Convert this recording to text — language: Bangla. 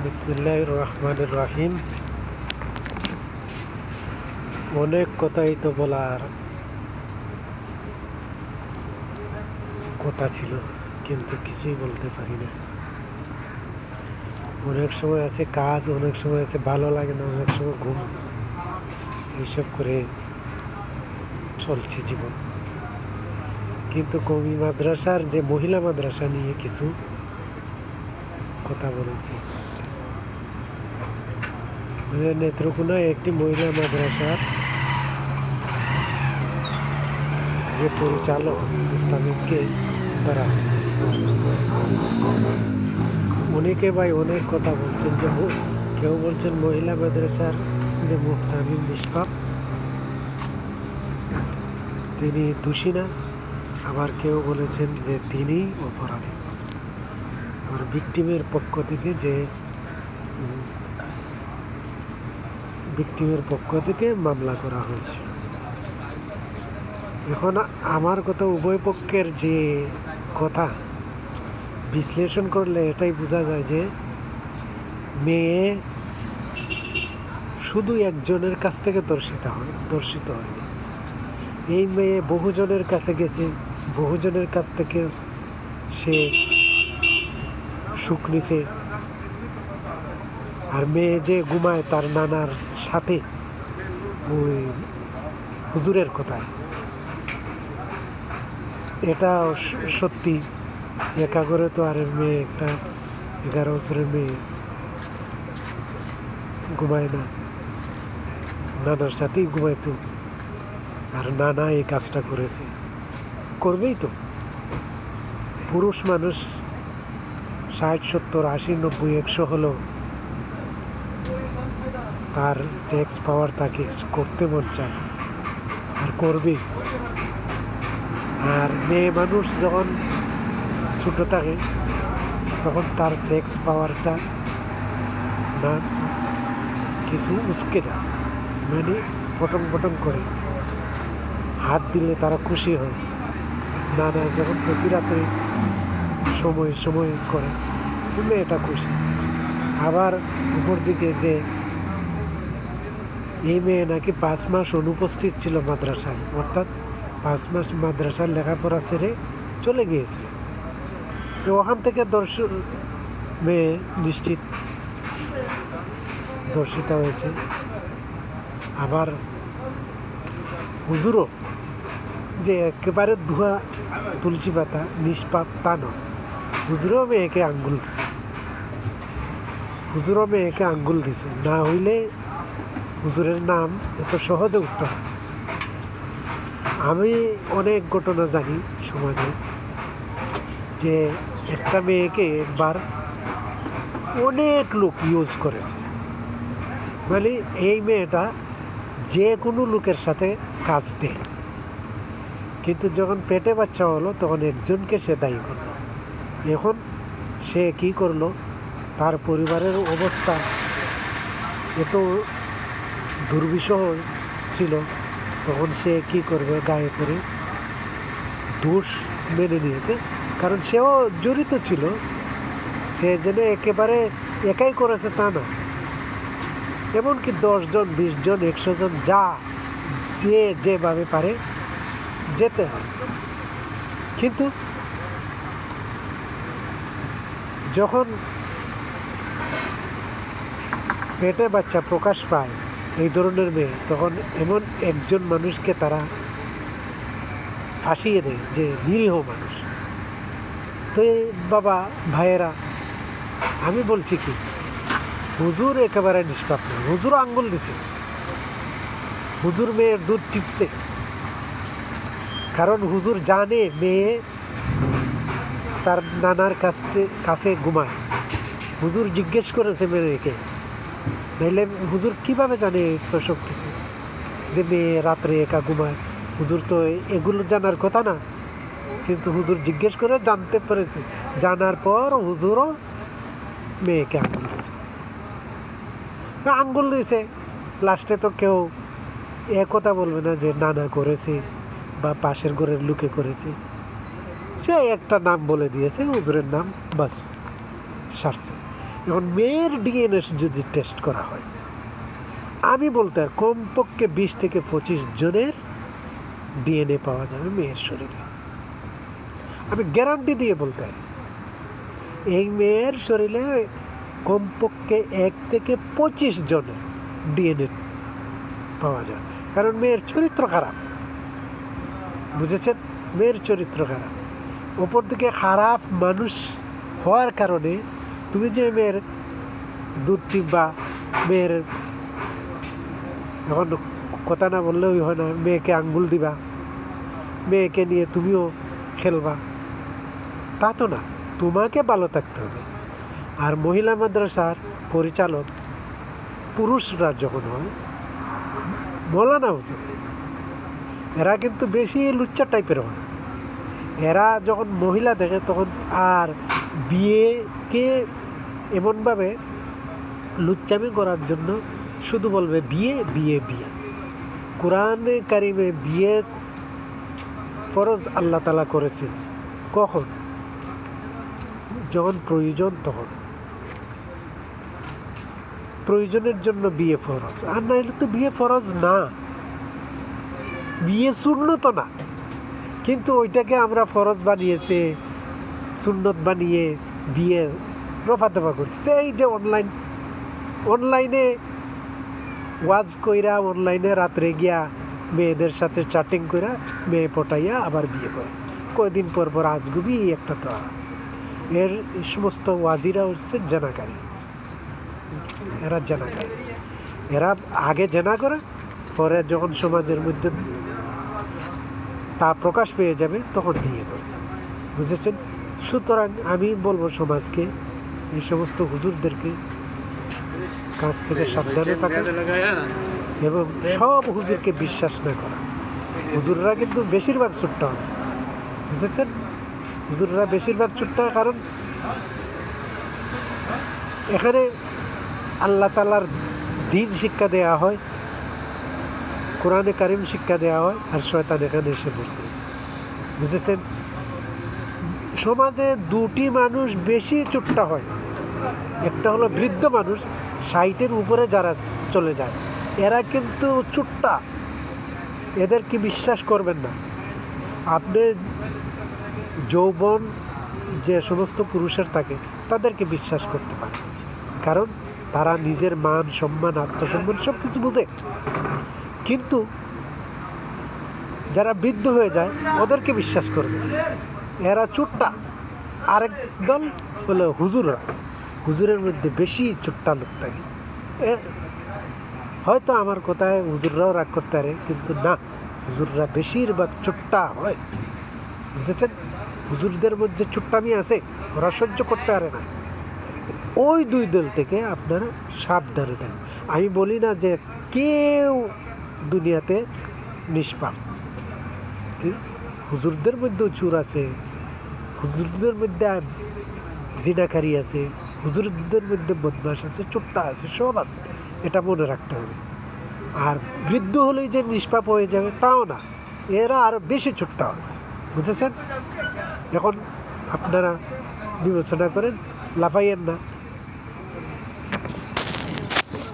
বিসমিল্লাহির রহমানির রহিম। অনেক কথাই তো বলার কথা ছিল, কিন্তু কিছুই বলতে পারি না। অনেক সময় আছে কাজ, অনেক সময় আছে ভালো লাগে না, অনেক সময় ঘুম, এইসব করে চলছে জীবন। কিন্তু কওমি মাদ্রাসার যে মহিলা মাদ্রাসা নিয়ে কিছু কথা বলুন। নেত্রকোনায় একটি মহিলা মাদ্রাসার যে পরিচালক তাদেরকে ধরা হয়েছে। অনেকে ভাই অনেক কথা বলছেন, যে কেউ বলছেন মহিলা মাদ্রাসার যে মুহতামিম নিষ্পাপ, তিনি দোষী না। আবার কেউ বলেছেন যে তিনি অপরাধী। আর ভিকটিমের পক্ষ থেকে মামলা করা হয়েছে। এখন আমার কথা, উভয় পক্ষের যে কথা বিশ্লেষণ করলে এটাই বোঝা যায় যে মেয়ে শুধু একজনের কাছ থেকে দর্শিত হয়নি। এই মেয়ে বহুজনের কাছে গেছে, বহুজনের কাছ থেকে সে সুখ নিছে। আর মেয়ে যে ঘুমায় তার নানার সাথে, ওই হুজুরের কথায়, এটা সত্যি। একা করে তো আর মেয়ে, একটা 11 বছরের মেয়ে ঘুমায় না, নানার সাথেই ঘুমাইতো। আর নানা এই কাজটা করবেই তো। পুরুষ মানুষ 60, 70, 80, 90, 100 হলো তার সেক্স পাওয়ার, তাকে করতে মন চায় আর করবে। আর মেয়ে মানুষ যখন ছোটো থাকে তখন তার সেক্স পাওয়ারটা না কিছু উস্কে যায়, মানে ফটং ফটং করে হাত দিলে তারা খুশি হয়। না যখন প্রতি রাতে সময় করে, মেয়েটা খুশি। আবার উপর দিকে যে এই মেয়ে নাকি 5 মাস অনুপস্থিত ছিল মাদ্রাসায়, অর্থাৎ 5 মাস মাদ্রাসার লেখাপড়া ছেড়ে চলে গিয়েছিল। তো ওখান থেকে মেয়ে নিশ্চিত দর্শিতা হয়েছে। আবার হুজুরও যে একেবারে ধোয়া তুলসী পাতা নিষ্পাপ তা নয়, হুজুরও মেয়েকে আঙ্গুল দিছে। না হইলে হুজুরের নাম এত সহজে উত্তর। আমি অনেক ঘটনা জানি সমাজে, যে একটা মেয়েকে একবার অনেক লোক ইউজ করেছে। মানে এই মেয়েটা যে কোনো লোকের সাথে কাজ দেয়, কিন্তু যখন পেটে বাচ্চা হলো তখন একজনকে সে দায়ী করলো। এখন সে কি করলো, তার পরিবারের অবস্থা এত দুর্বিষহ ছিল, তখন সে কি করবে, গায়ে করে দোষ মেনে নিয়েছে। কারণ সেও জড়িত ছিল, সে যেন একেবারে একাই করেছে তা না। এমনকি 10 জন, 20 জন, 100 জন, যেভাবে পারে যেতে হয়। কিন্তু যখন পেটে বাচ্চা প্রকাশ পায় এই ধরনের মেয়ে, তখন এমন একজন মানুষকে তারা ফাঁসিয়ে দেয়, যে নিরীহ মানুষ। তো এই বাবা ভাইয়েরা, আমি বলছি কি, হুজুর একেবারে নিষ্পাপ না, হুজুর আঙ্গুল দিছে, হুজুর মেয়ের দুধ টিপছে। কারণ হুজুর জানে মেয়ে তার নানার কাছে ঘুমায়। হুজুর জিজ্ঞেস করেছে মেয়েকে, নাইলে হুজুর কিভাবে জানে তো সব কিছু, যে মেয়ে রাত্রে একা ঘুমায়? হুজুর তো এগুলো জানার কথা না। কিন্তু হুজুর জিজ্ঞেস করে জানতে পেরেছে। জানার পর হুজুরও মেয়েকে আঙ্গুল দিয়েছে। লাস্টে তো কেউ কথা বলবে না যে নানা করেছে বা পাশের ঘরের লোকে করেছে। সে একটা নাম বলে দিয়েছে, হুজুরের নাম, বাস সারছে। এখন মেয়ের ডিএনএ যদি টেস্ট করা হয়, আমি বলতে আর কমপক্ষে 20 থেকে 25 জনের ডিএনএ পাওয়া যাবে মেয়ের শরীরে। আমি গ্যারান্টি দিয়ে বলতে পারি এই মেয়ের শরীরে কমপক্ষে 1 থেকে 25 জনের ডিএনএ পাওয়া যায়। কারণ মেয়ের চরিত্র খারাপ, বুঝেছেন? মেয়ের চরিত্র খারাপ, ওপর দিকে খারাপ মানুষ হওয়ার কারণে তুমি যে মেয়ের দুধ টিপবা, মেয়ের এখন কথা না বললেই হয় না, মেয়েকে আঙ্গুল দিবা, মেয়েকে নিয়ে তুমিও খেলবা, তা তো না। তোমাকে ভালো থাকতে হবে। আর মহিলা মাদ্রাসার পরিচালক পুরুষরা যখন হয়, মৌলানা হুজুর, এরা কিন্তু বেশি লুচ্চা টাইপের হয়। এরা যখন মহিলা দেখে তখন আর বিয়েকে এমনভাবে লুচ্চামি করার জন্য শুধু বলবে বিয়ে বিয়ে বিয়ে। কোরআনে কারিমে বিয়ে ফরজ আল্লাহ তাআলা করেছেন কখন? যখন প্রয়োজন, তখন প্রয়োজনের জন্য বিয়ে ফরজ, আর না হলে তো বিয়ে ফরজ না, বিয়ে সুন্নত না। কিন্তু ওইটাকে আমরা ফরজ বানিয়েছে, সুন্নত বানিয়ে বিয়ে রফা দফা করতেছে। এই যে অনলাইনে ওয়াজ কইরা, অনলাইনে রাত্রে গিয়া মেয়েদের সাথে চ্যাটিং কইরা মেয়ে পটাইয়া আবার বিয়ে করে, কয়দিন পর পর আজগুবি একটা। তো এর সমস্ত ওয়াজিরা হচ্ছে জানাকারী, এরা জানাকারী। এরা আগে জানা করে, পরে যখন সমাজের মধ্যে তা প্রকাশ পেয়ে যাবে তখন বিয়ে করে, বুঝেছেন? সুতরাং আমি বলবো সমাজকে, এই সমস্ত হুজুরদেরকে কাছ থেকে সাবধানে থাকা এবং সব হুজুরকে বিশ্বাস না করা। হুজুররা কিন্তু বেশিরভাগ ছোট্ট হয়, বুঝেছেন? হুজুররা বেশিরভাগ ছোট্ট, কারণ এখানে আল্লাহ তাআলার দ্বীন শিক্ষা দেওয়া হয়, কোরআনে কারিম শিক্ষা দেওয়া হয়, আর শয়তান এখানে এসে বসে, বুঝেছেন? সমাজে দুটি মানুষ বেশি চুট্টা হয়, একটা হলো বৃদ্ধ মানুষ, 60-এর উপরে যারা চলে যায়, এরা কিন্তু চুট্টা, এদেরকে বিশ্বাস করবেন না। আপনি যৌবন যে সমস্ত পুরুষের থাকে তাদেরকে বিশ্বাস করতে পারেন, কারণ তারা নিজের মান সম্মান আত্মসম্মান সব কিছু বুঝে। কিন্তু যারা বৃদ্ধ হয়ে যায় ওদেরকে বিশ্বাস করবে, এরা চুট্টা। আরেক দল হলো হুজুররা, হুজুরের মধ্যে বেশি চুট্টা লোক থাকে। হয়তো আমার কথায় হুজুররাও রাগ করতে পারে, কিন্তু না, হুজুররা বেশিরভাগ চুট্টা হয়, বুঝেছেন? হুজুরদের মধ্যে চুট্টামি আছে, ওরা সহ্য করতে পারে না। ওই দুই দল থেকে আপনারা সাবধানে থাকেন। আমি বলি না যে কেউ দুনিয়াতে নিষ্পাপ, হুজুরদের মধ্যেও চুর আছে, হুজুরদের মধ্যে জিনাকারী আছে, হুজুরদের মধ্যে বদমাশ আছে, চোট্টা আছে, সব আছে, এটা মনে রাখতে হবে। আর বৃদ্ধ হলেই যে নিষ্পাপ হয়ে যাবে তাও না, এরা আরও বেশি চোট্টা হয়, বুঝেছেন? এখন আপনারা বিবেচনা করেন, লাফাইয়েন না।